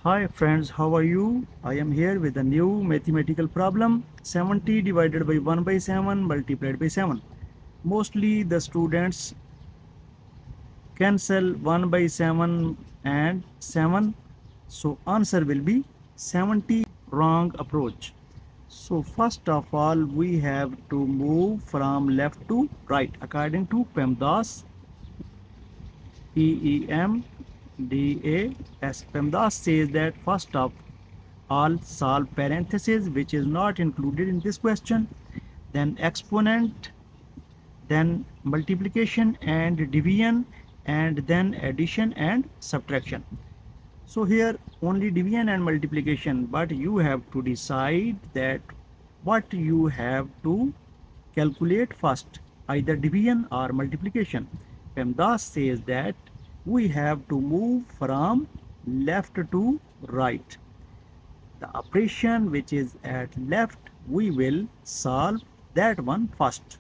Hi friends, how are you? I am here with a new mathematical problem 70 divided by 1 by 7 multiplied by 7. Mostly the students cancel 1 by 7 and 7. So answer will be 70. Wrong approach. So first of all we have to move from left to right according to PEMDAS. PEMDAS. PEMDAS says that first of all solve parentheses which is not included in this question, then exponent, then multiplication and division, and then addition and subtraction. So here only division and multiplication, but you have to decide that what you have to calculate first, either division or multiplication. PEMDAS says that we have to move from left to right. The operation which is at left, we will solve that one first.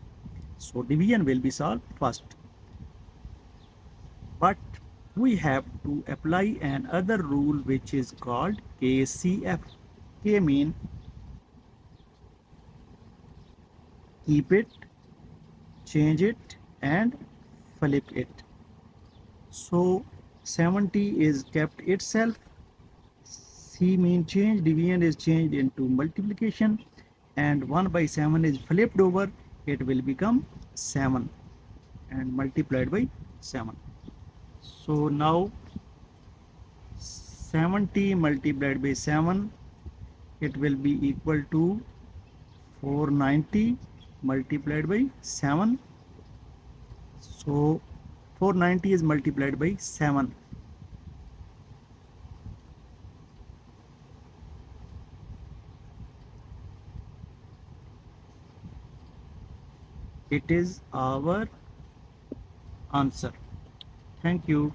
So division will be solved first. But we have to apply another rule which is called KCF. K mean keep it, change it and flip it. So 70 is kept itself. C mean change, division is changed into multiplication, and 1 by 7 is flipped over, it will become 7 and multiplied by 7. So now 70 multiplied by 7, it will be equal to 490 multiplied by 7. So 490 is multiplied by 7. It is our answer. Thank you.